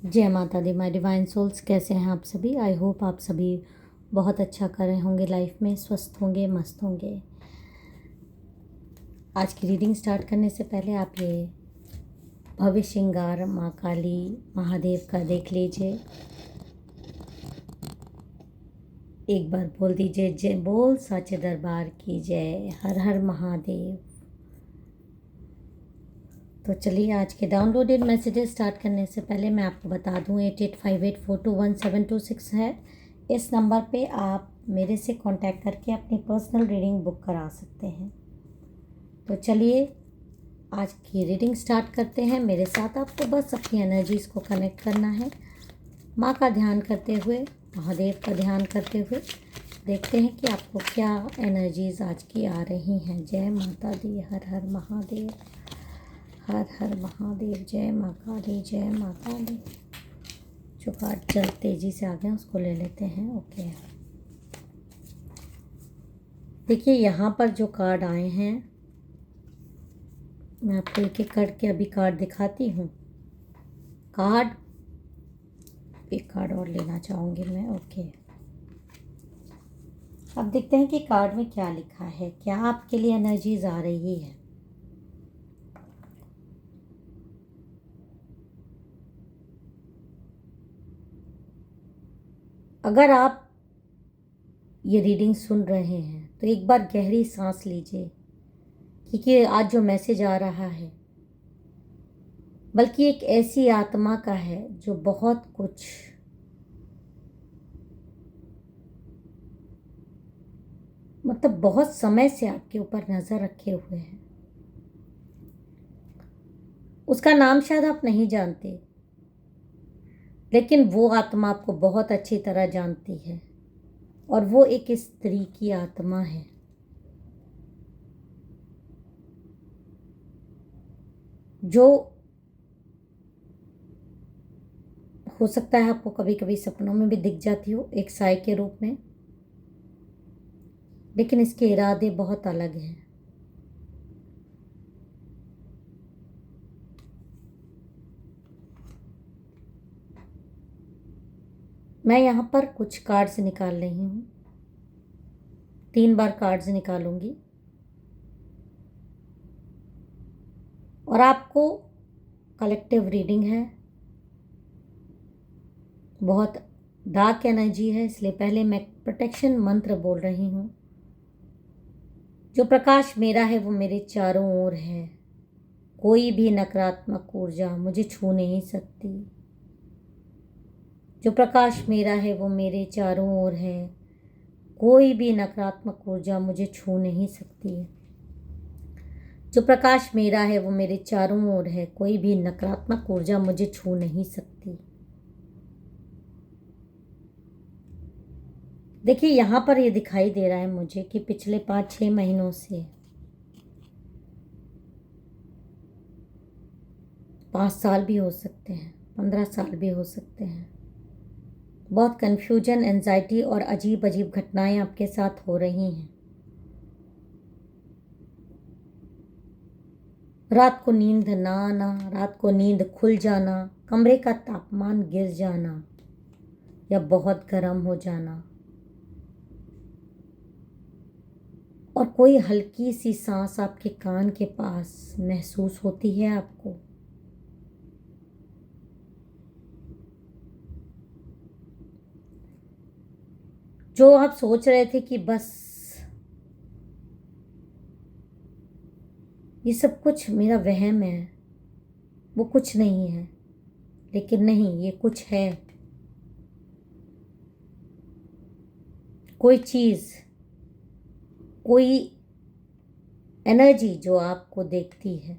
जय माता दी my divine souls. कैसे हैं आप सभी? आई होप आप सभी बहुत अच्छा कर रहे होंगे, लाइफ में स्वस्थ होंगे, मस्त होंगे। आज की रीडिंग स्टार्ट करने से पहले आप ये भव्य श्रृंगार माँ काली महादेव का देख लीजिए। एक बार बोल दीजिए, जय बोल साचे दरबार की जय, हर हर महादेव। तो चलिए आज के डाउनलोडेड मैसेजेस स्टार्ट करने से पहले मैं आपको बता दूं 8858421726 है। इस नंबर पे आप मेरे से कांटेक्ट करके अपनी पर्सनल रीडिंग बुक करा सकते हैं। तो चलिए आज की रीडिंग स्टार्ट करते हैं। मेरे साथ आपको बस अपनी एनर्जीज़ को कनेक्ट करना है। माँ का ध्यान करते हुए, महादेव का ध्यान करते हुए देखते हैं कि आपको क्या एनर्जीज़ आज की आ रही हैं। जय माता दी, हर हर महादेव, हर हर महादेव, जय माँ काली, जय माँ काली। जो कार्ड जल्द तेज़ी से आ गए उसको ले लेते हैं। ओके, देखिए यहाँ पर जो कार्ड आए हैं, मैं आपको एक एक करके अभी कार्ड दिखाती हूँ। एक कार्ड और लेना चाहूँगी मैं। ओके, अब देखते हैं कि कार्ड में क्या लिखा है, क्या आपके लिए एनर्जीज आ रही है। अगर आप ये रीडिंग सुन रहे हैं तो एक बार गहरी सांस लीजिए, क्योंकि आज जो मैसेज आ रहा है बल्कि एक ऐसी आत्मा का है जो बहुत कुछ बहुत समय से आपके ऊपर नज़र रखे हुए है। उसका नाम शायद आप नहीं जानते, लेकिन वो आत्मा आपको बहुत अच्छी तरह जानती है, और वो एक स्त्री की आत्मा है। जो हो सकता है आपको कभी कभी सपनों में भी दिख जाती हो, एक साय के रूप में, लेकिन इसके इरादे बहुत अलग हैं। मैं यहाँ पर कुछ कार्ड्स निकाल रही हूँ, 3 बार कार्ड्स निकालूंगी और आपको कलेक्टिव रीडिंग है। बहुत डार्क एनर्जी है, इसलिए पहले मैं प्रोटेक्शन मंत्र बोल रही हूँ। जो प्रकाश मेरा है वो मेरे चारों ओर है। कोई भी नकारात्मक ऊर्जा मुझे छू नहीं सकती। जो प्रकाश मेरा है वो मेरे चारों ओर है। कोई भी नकारात्मक ऊर्जा मुझे छू नहीं सकती। जो प्रकाश मेरा है वो मेरे चारों ओर है। कोई भी नकारात्मक ऊर्जा मुझे छू नहीं सकती। देखिए यहाँ पर ये दिखाई दे रहा है मुझे कि पिछले 5-6 महीनों से 5 साल भी हो सकते हैं, 15 साल भी हो सकते हैं, बहुत कन्फ्यूजन, एंजाइटी और अजीब अजीब घटनाएं आपके साथ हो रही हैं। रात को नींद ना आना, रात को नींद खुल जाना, कमरे का तापमान गिर जाना या बहुत गर्म हो जाना, और कोई हल्की सी सांस आपके कान के पास महसूस होती है आपको। जो आप सोच रहे थे कि बस ये सब कुछ मेरा वहम है, वो कुछ नहीं है, लेकिन नहीं, ये कुछ है। कोई चीज़, कोई एनर्जी जो आपको देखती है,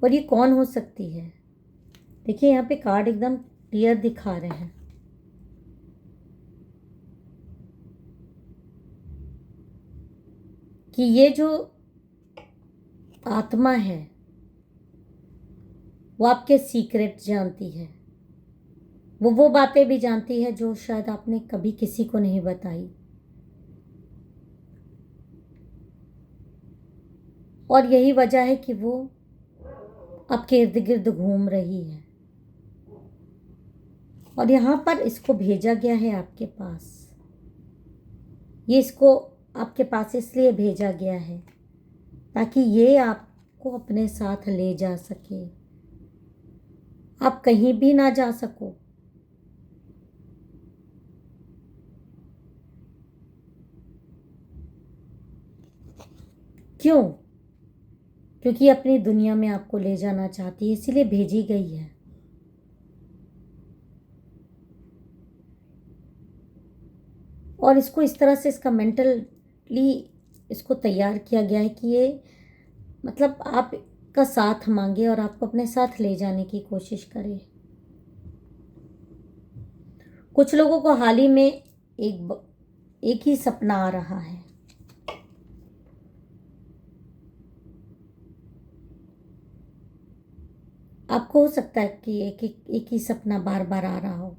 और ये कौन हो सकती है? देखिए यहाँ पे कार्ड एकदम क्लियर दिखा रहे हैं कि ये जो आत्मा है वो आपके सीक्रेट जानती है। वो बातें भी जानती है जो शायद आपने कभी किसी को नहीं बताई, और यही वजह है कि वो आपके इर्द गिर्द घूम रही है। और यहाँ पर इसको भेजा गया है आपके पास। ये इसको आपके पास इसलिए भेजा गया है ताकि ये आपको अपने साथ ले जा सके। आप कहीं भी ना जा सको, क्यों? क्योंकि अपनी दुनिया में आपको ले जाना चाहती है, इसीलिए भेजी गई है। और इसको इस तरह से इसका मेंटली इसको तैयार किया गया है कि ये मतलब आपका साथ मांगे और आपको अपने साथ ले जाने की कोशिश करे। कुछ लोगों को हाल ही में एक ही सपना आ रहा है। आपको हो सकता है कि एक ही सपना बार बार आ रहा हो।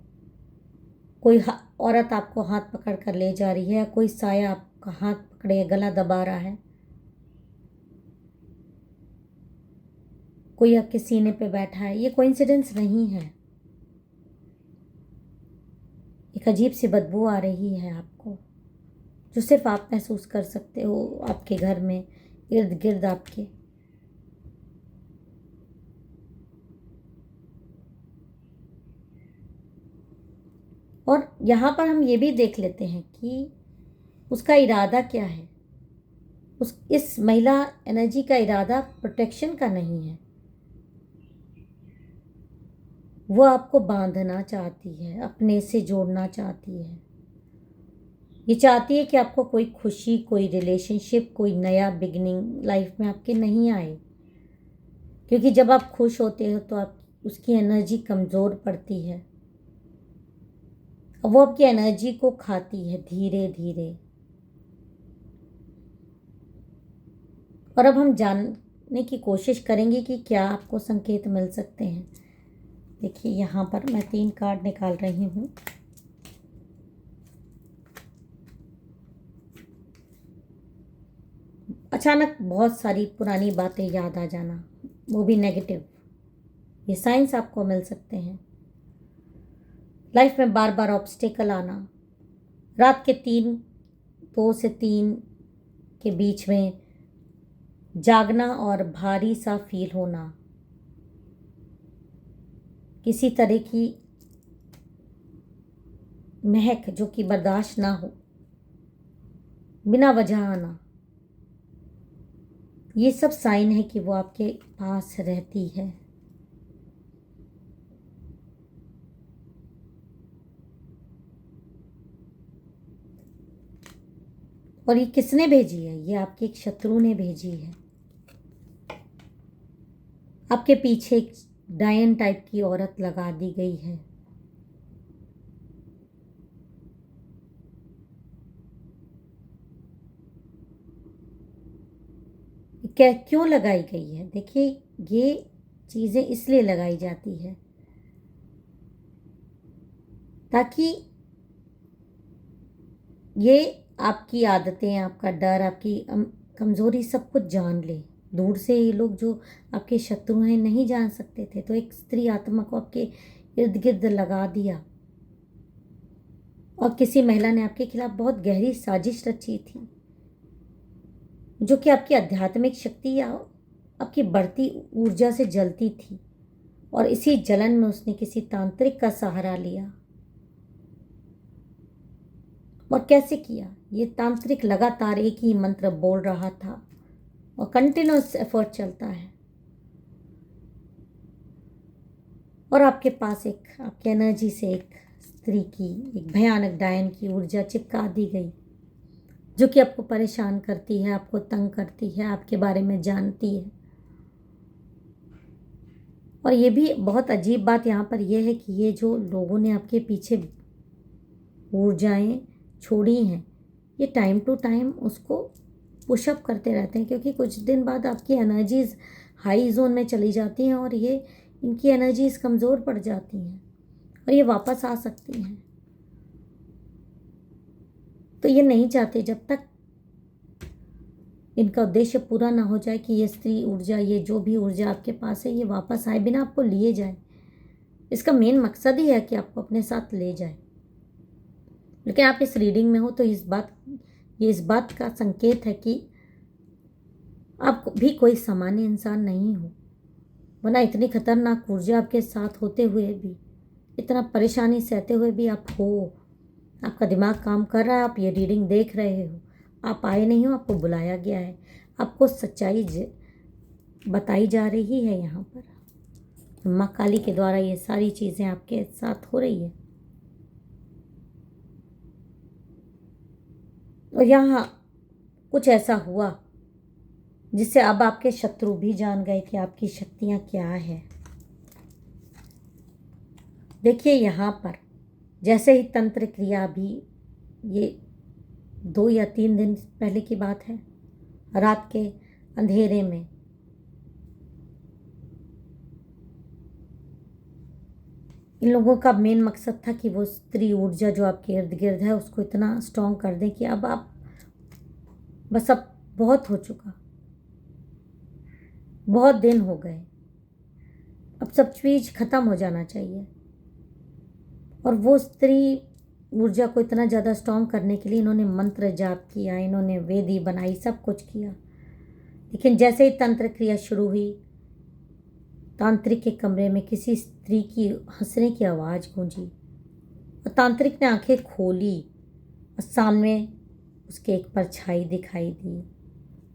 कोई औरत आपको हाथ पकड़ कर ले जा रही है, या कोई साया आपका हाथ पकड़े गला दबा रहा है, कोई आपके सीने पे बैठा है। ये कोइंसिडेंस नहीं है। एक अजीब सी बदबू आ रही है आपको, जो सिर्फ आप महसूस कर सकते हो आपके घर में, इर्द गिर्द आपके। और यहाँ पर हम ये भी देख लेते हैं कि उसका इरादा क्या है। इस महिला एनर्जी का इरादा प्रोटेक्शन का नहीं है। वो आपको बांधना चाहती है, अपने से जोड़ना चाहती है। ये चाहती है कि आपको कोई खुशी, कोई रिलेशनशिप, कोई नया बिगनिंग लाइफ में आपके नहीं आए। क्योंकि जब आप खुश होते हो तो आप उसकी एनर्जी कमज़ोर पड़ती है, वो आपकी एनर्जी को खाती है धीरे धीरे। और अब हम जानने की कोशिश करेंगे कि क्या आपको संकेत मिल सकते हैं। देखिए, यहाँ पर मैं 3 कार्ड निकाल रही हूँ। अचानक बहुत सारी पुरानी बातें याद आ जाना, वो भी नेगेटिव, ये साइंस आपको मिल सकते हैं। लाइफ में बार बार ऑब्स्टेकल आना, रात के 2 से 3 के बीच में जागना और भारी सा फील होना, किसी तरह की महक जो कि बर्दाश्त ना हो, बिना वजह आना, ये सब साइन है कि वो आपके पास रहती है। और ये किसने भेजी है? ये आपके एक शत्रु ने भेजी है। आपके पीछे एक डायन टाइप की औरत लगा दी गई है। क्या क्यों लगाई गई है? देखिए, ये चीज़ें इसलिए लगाई जाती है ताकि ये आपकी आदतें, आपका डर, आपकी कमज़ोरी सब कुछ जान ले। दूर से ये लोग जो आपके शत्रु हैं नहीं जान सकते थे, तो एक स्त्री आत्मा को आपके इर्द गिर्द लगा दिया। और किसी महिला ने आपके खिलाफ बहुत गहरी साजिश रची थी, जो कि आपकी आध्यात्मिक शक्ति या आपकी बढ़ती ऊर्जा से जलती थी। और इसी जलन में उसने किसी तांत्रिक का सहारा लिया। और कैसे किया? ये तांत्रिक लगातार एक ही मंत्र बोल रहा था और कंटिन्यूस एफर्ट चलता है। और आपके पास आपकी एनर्जी से एक स्त्री की, एक भयानक डायन की ऊर्जा चिपका दी गई, जो कि आपको परेशान करती है, आपको तंग करती है, आपके बारे में जानती है। और ये भी बहुत अजीब बात यहाँ पर यह है कि ये जो लोगों ने आपके पीछे ऊर्जाएं छोड़ी हैं, ये टाइम टू टाइम उसको पुशअप करते रहते हैं, क्योंकि कुछ दिन बाद आपकी एनर्जीज हाई जोन में चली जाती हैं और ये इनकी एनर्जीज कमज़ोर पड़ जाती हैं और ये वापस आ सकती हैं। तो ये नहीं चाहते जब तक इनका उद्देश्य पूरा ना हो जाए कि ये स्त्री ऊर्जा, ये जो भी ऊर्जा आपके पास है, ये वापस आए बिना आपको लिए जाए। इसका मेन मकसद ही है कि आपको अपने साथ ले जाए। लेकिन आप इस रीडिंग में हो तो ये इस बात का संकेत है कि आप भी कोई सामान्य इंसान नहीं हो, वरना इतनी खतरनाक ऊर्जा आपके साथ होते हुए भी, इतना परेशानी सहते हुए भी आप हो। आपका दिमाग काम कर रहा है, आप ये रीडिंग देख रहे हो, आप आए नहीं हो, आपको बुलाया गया है, आपको सच्चाई बताई जा रही है। यहाँ पर माँ काली के द्वारा ये सारी चीज़ें आपके साथ हो रही है। और यहाँ कुछ ऐसा हुआ जिससे अब आपके शत्रु भी जान गए कि आपकी शक्तियाँ क्या है। देखिए यहाँ पर जैसे ही तंत्र क्रिया भी, ये 2 या 3 दिन पहले की बात है, रात के अंधेरे में इन लोगों का मेन मकसद था कि वो स्त्री ऊर्जा जो आपके इर्द गिर्द है उसको इतना स्ट्रॉन्ग कर दें कि अब आप बस, अब बहुत हो चुका, बहुत दिन हो गए, अब सब चीज खत्म हो जाना चाहिए। और वो स्त्री ऊर्जा को इतना ज़्यादा स्ट्रॉन्ग करने के लिए इन्होंने मंत्र जाप किया, इन्होंने वेदी बनाई, सब कुछ किया। लेकिन जैसे ही तंत्र क्रिया शुरू हुई, तांत्रिक के कमरे में किसी स्त्री की हंसने की आवाज़ गूंजी और तांत्रिक ने आंखें खोली और सामने उसके एक परछाई दिखाई दी।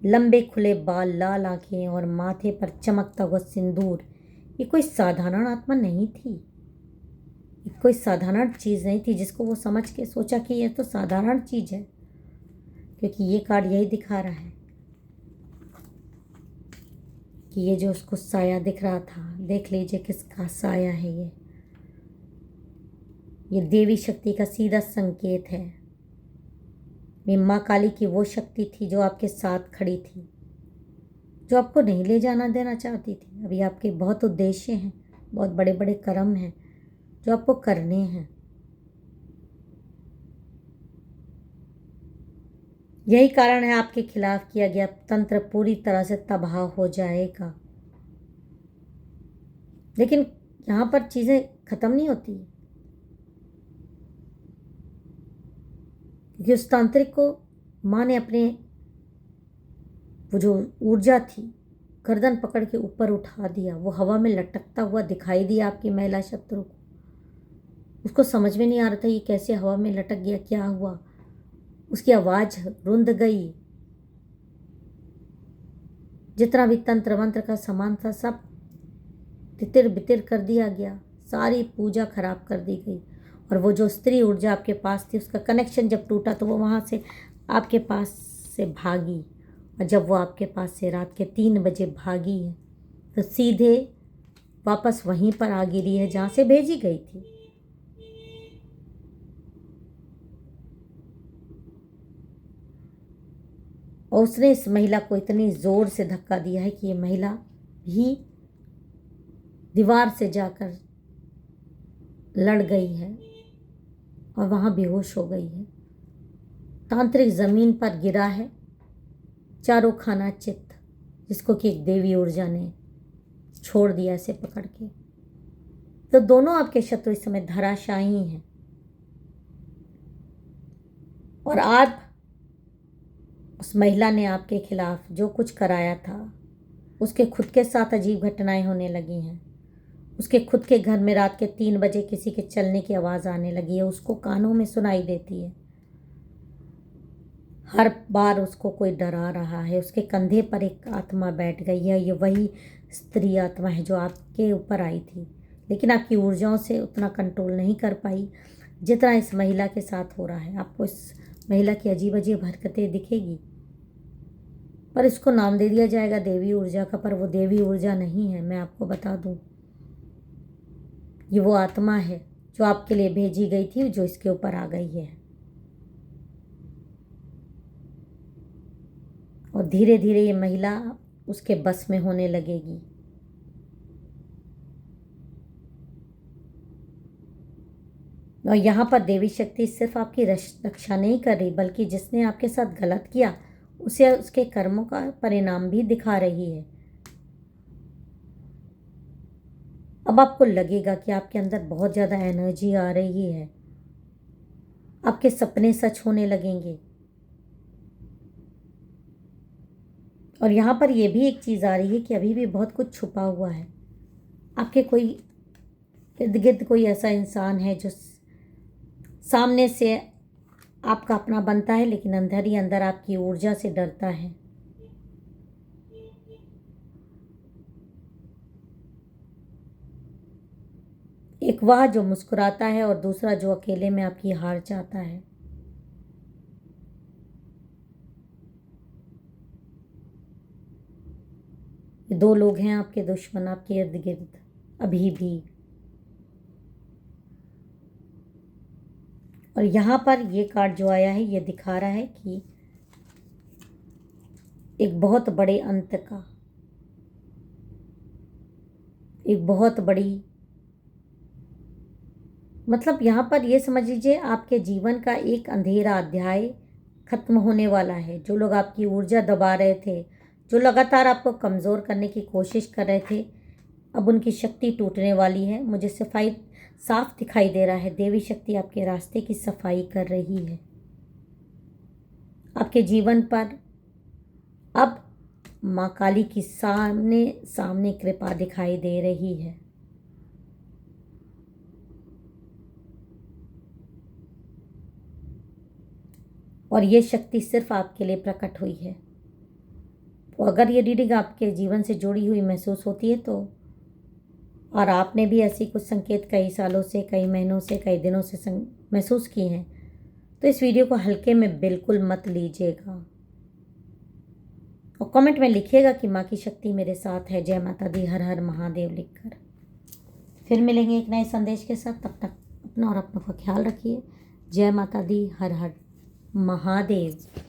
लंबे खुले बाल, लाल आंखें और माथे पर चमकता हुआ सिंदूर। ये कोई साधारण आत्मा नहीं थी, ये कोई साधारण चीज़ नहीं थी जिसको वो समझ के सोचा कि ये तो साधारण चीज़ है, क्योंकि ये कार्ड यही दिखा रहा है कि ये जो उसको साया दिख रहा था, देख लीजिए किसका साया है ये देवी शक्ति का सीधा संकेत है। ये माँ काली की वो शक्ति थी जो आपके साथ खड़ी थी, जो आपको नहीं ले जाना देना चाहती थी। अभी आपके बहुत उद्देश्य हैं, बहुत बड़े बड़े कर्म हैं जो आपको करने हैं। यही कारण है आपके खिलाफ किया गया तंत्र पूरी तरह से तबाह हो जाएगा। लेकिन यहाँ पर चीज़ें खत्म नहीं होती, क्योंकि उस तांत्रिक को माँ ने अपने वो जो ऊर्जा थी गर्दन पकड़ के ऊपर उठा दिया। वो हवा में लटकता हुआ दिखाई दिया आपकी महिला शत्रु को। उसको समझ में नहीं आ रहा था ये कैसे हवा में लटक गया, क्या हुआ। उसकी आवाज़ रुंध गई, जितना भी तंत्र मंत्र का सामान था सब तितिर बितिर कर दिया गया, सारी पूजा खराब कर दी गई। और वो जो स्त्री ऊर्जा आपके पास थी उसका कनेक्शन जब टूटा तो वो वहाँ से आपके पास से भागी। और जब वो आपके पास से रात के 3 बजे भागी है तो सीधे वापस वहीं पर आ गिरी है जहाँ से भेजी गई थी। और उसने इस महिला को इतनी ज़ोर से धक्का दिया है कि ये महिला भी दीवार से जाकर लड़ गई है और वहाँ बेहोश हो गई है। तांत्रिक ज़मीन पर गिरा है, चारों खाना चित्त, जिसको कि एक देवी ऊर्जा ने छोड़ दिया इसे पकड़ के। तो दोनों आपके शत्रु इस समय धराशायी हैं। और आप उस महिला ने आपके खिलाफ जो कुछ कराया था, उसके खुद के साथ अजीब घटनाएं होने लगी हैं। उसके खुद के घर में रात के 3 बजे किसी के चलने की आवाज़ आने लगी है, उसको कानों में सुनाई देती है। हर बार उसको कोई डरा रहा है। उसके कंधे पर एक आत्मा बैठ गई है, ये वही स्त्री आत्मा है जो आपके ऊपर आई थी, लेकिन आपकी ऊर्जाओं से उतना कंट्रोल नहीं कर पाई जितना इस महिला के साथ हो रहा है। आपको इस महिला की अजीब अजीब हरकतें दिखेगी, पर इसको नाम दे दिया जाएगा देवी ऊर्जा का, पर वो देवी ऊर्जा नहीं है। मैं आपको बता दूं, ये वो आत्मा है जो आपके लिए भेजी गई थी, जो इसके ऊपर आ गई है। और धीरे धीरे ये महिला उसके बस में होने लगेगी। और यहाँ पर देवी शक्ति सिर्फ आपकी रक्षा नहीं कर रही, बल्कि जिसने आपके साथ गलत किया उसे उसके कर्मों का परिणाम भी दिखा रही है। अब आपको लगेगा कि आपके अंदर बहुत ज़्यादा एनर्जी आ रही है, आपके सपने सच होने लगेंगे। और यहाँ पर यह भी एक चीज़ आ रही है कि अभी भी बहुत कुछ छुपा हुआ है। आपके कोई इर्द गिर्द कोई ऐसा इंसान है जो सामने से आपका अपना बनता है, लेकिन अंदर ही अंदर आपकी ऊर्जा से डरता है। एक वह जो मुस्कुराता है और दूसरा जो अकेले में आपकी हार चाहता है। ये दो लोग हैं आपके दुश्मन आपके इर्द गिर्द अभी भी। और यहाँ पर ये कार्ड जो आया है ये दिखा रहा है कि एक बहुत बड़े अंत का, एक बहुत बड़ी, मतलब यहाँ पर ये समझ लीजिए आपके जीवन का एक अंधेरा अध्याय खत्म होने वाला है। जो लोग आपकी ऊर्जा दबा रहे थे, जो लगातार आपको कमज़ोर करने की कोशिश कर रहे थे, अब उनकी शक्ति टूटने वाली है। मुझे सफाई साफ दिखाई दे रहा है। देवी शक्ति आपके रास्ते की सफाई कर रही है। आपके जीवन पर अब माँ काली की सामने सामने कृपा दिखाई दे रही है। और ये शक्ति सिर्फ आपके लिए प्रकट हुई है। तो अगर ये रीडिंग आपके जीवन से जुड़ी हुई महसूस होती है तो, और आपने भी ऐसी कुछ संकेत कई सालों से, कई महीनों से, कई दिनों से महसूस किए हैं, तो इस वीडियो को हल्के में बिल्कुल मत लीजिएगा और कमेंट में लिखिएगा कि माँ की शक्ति मेरे साथ है। जय माता दी, हर हर महादेव लिखकर। फिर मिलेंगे एक नए संदेश के साथ। तब तक अपना और अपनों का ख्याल रखिए। जय माता दी, हर हर महादेव।